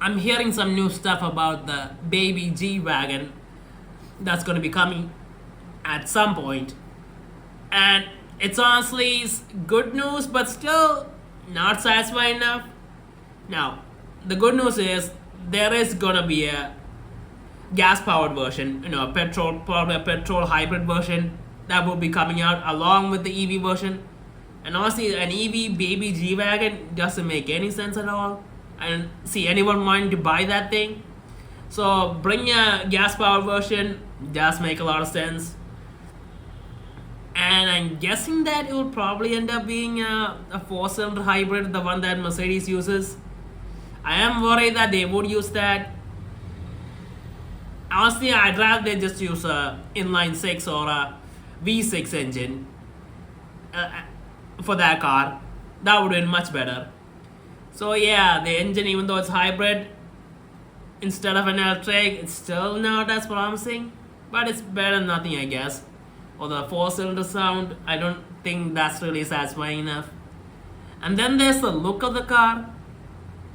I'm hearing some new stuff about the baby G Wagon that's going to be coming at some point. And it's honestly good news, but still not satisfying enough. Now, the good news is there is going to be a gas powered version, a petrol, probably a petrol hybrid version that will be coming out along with the EV version. And honestly, an EV baby G Wagon doesn't make any sense at all. I don't see anyone wanting to buy that thing. So bring a gas powered version does make a lot of sense. And I'm guessing that it will probably end up being a four-cylinder hybrid, the one that Mercedes uses. I am worried that they would use that. Honestly, I'd rather they just use a inline six or a V6 engine for that car. That would have been much better. So yeah, the engine, even though it's hybrid, instead of an electric, it's still not as promising, but it's better than nothing, I guess. Or the four-cylinder sound, I don't think that's really satisfying enough. And then there's the look of the car.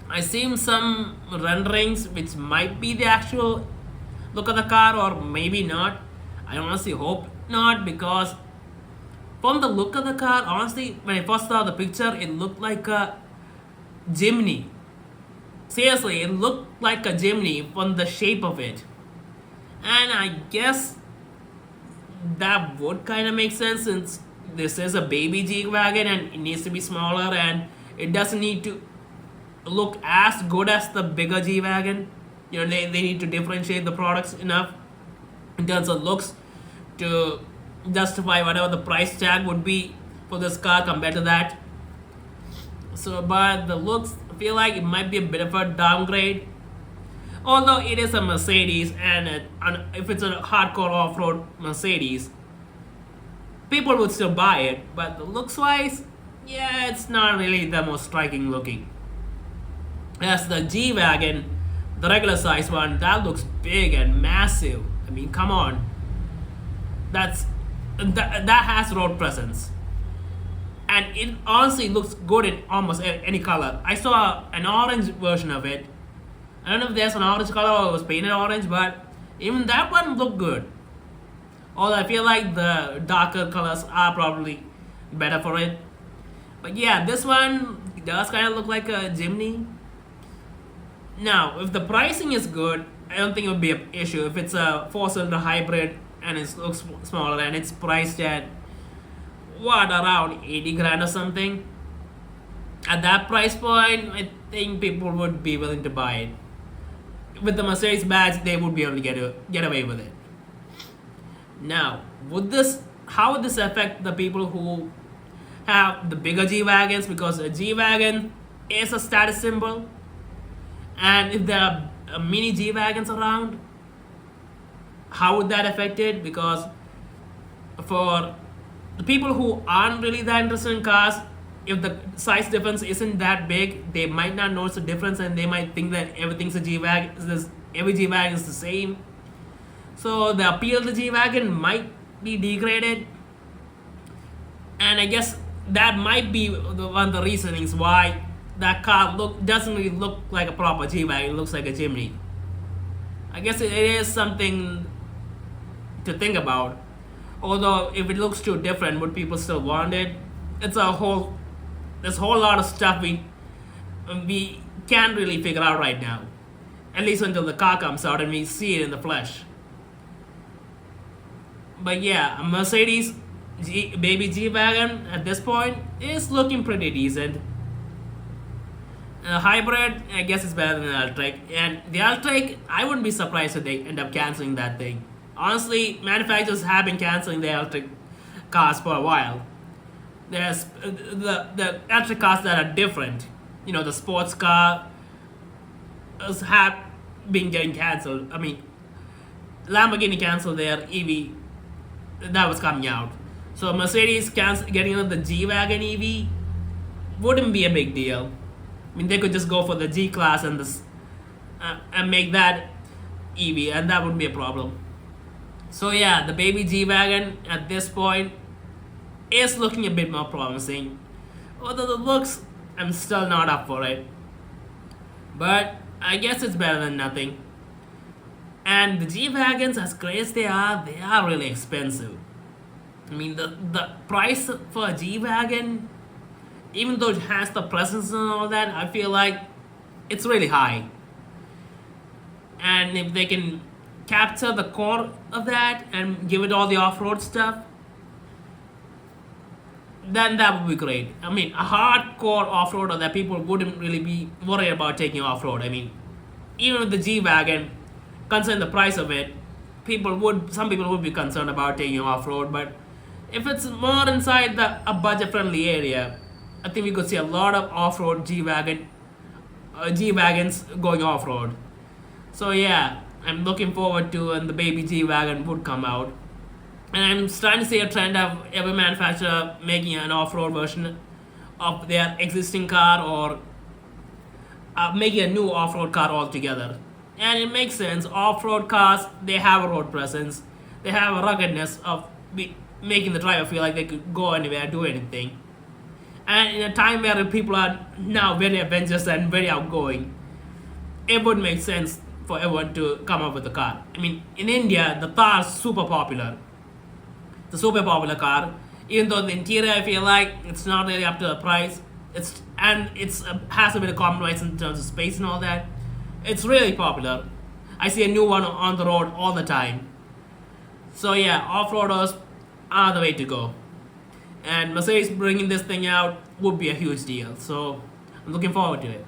I seen some renderings which might be the actual look of the car, or maybe not. I honestly hope not, because from the look of the car, honestly, when I first saw the picture, it looked like a Jimny. Seriously, it looked like a Jimny from the shape of it. And I guess that would kind of make sense, since this is a baby G Wagon and it needs to be smaller and it doesn't need to look as good as the bigger G Wagon. They need to differentiate the products enough in terms of looks to justify whatever the price tag would be for this car compared to that. So, but the looks, I feel like it might be a bit of a downgrade. Although it is a Mercedes, and if it's a hardcore off-road Mercedes, people would still buy it. But the looks-wise, yeah, it's not really the most striking looking. As the G Wagon, the regular size one, that looks big and massive. I mean, come on. That has road presence. And it honestly looks good in almost any color. I saw an orange version of it. I don't know if there's an orange color or it was painted orange, but even that one looked good. Although I feel like the darker colors are probably better for it. But yeah, this one does kind of look like a Jimny. Now, if the pricing is good, I don't think it would be an issue. If it's a four-cylinder hybrid and it looks smaller and it's priced at around 80 grand or something, at that price point, I think people would be willing to buy it. With the Mercedes badge, they would be able to get away with it. Now, how would this affect the people who have the bigger G Wagons? Because a G Wagon is a status symbol, and if there are mini G Wagons around, how would that affect it? Because for the people who aren't really that interested in cars, if the size difference isn't that big, they might not notice the difference, and they might think that everything's a G Wagon. Every G Wagon is the same. So the appeal of the G Wagon might be degraded, and I guess that might be one of the reasonings why that car doesn't really look like a proper G Wagon. It looks like a Jimny. I guess it is something to think about. Although if it looks too different, would people still want it? There's a whole lot of stuff we can't really figure out right now, at least until the car comes out and we see it in the flesh. But yeah, a Mercedes baby G Wagon at this point is looking pretty decent. A hybrid, I guess, is better than the electric, and the electric, I wouldn't be surprised if they end up canceling that thing. Honestly, manufacturers have been canceling the electric cars for a while. There's the electric cars that are different. The sports car have been getting cancelled. I mean, Lamborghini canceled their EV that was coming out. So Mercedes getting another G Wagon EV wouldn't be a big deal. I mean, they could just go for the G class and make that EV, and that wouldn't be a problem. So yeah, the baby G Wagon at this point is looking a bit more promising. Although the looks, I'm still not up for it. But I guess it's better than nothing. And the G wagons, as great as they are really expensive. I mean, the price for a G wagon, even though it has the presence and all that, I feel like it's really high. And if they can capture the core of that and give it all the off-road stuff, then that would be great. I mean, a hardcore off-roader that people wouldn't really be worried about taking off-road. I mean, even with the G wagon, considering the price of it, some people would be concerned about taking off-road. But if it's more inside a budget-friendly area, I think we could see a lot of off-road G wagons going off-road. So yeah, I'm looking forward to when the baby G wagon would come out. And I'm starting to see a trend of every manufacturer making an off-road version of their existing car, or making a new off-road car altogether. And it makes sense. Off-road cars, they have a road presence. They have a ruggedness of making the driver feel like they could go anywhere, do anything. And in a time where people are now very adventurous and very outgoing, it would make sense for everyone to come up with a car. I mean, in India, the Thar is super popular. It's a super popular car. Even though the interior, I feel like it's not really up to the price. It's has a bit of compromise in terms of space and all that. It's really popular. I see a new one on the road all the time. So yeah, off-roaders are the way to go. And Mercedes bringing this thing out would be a huge deal. So I'm looking forward to it.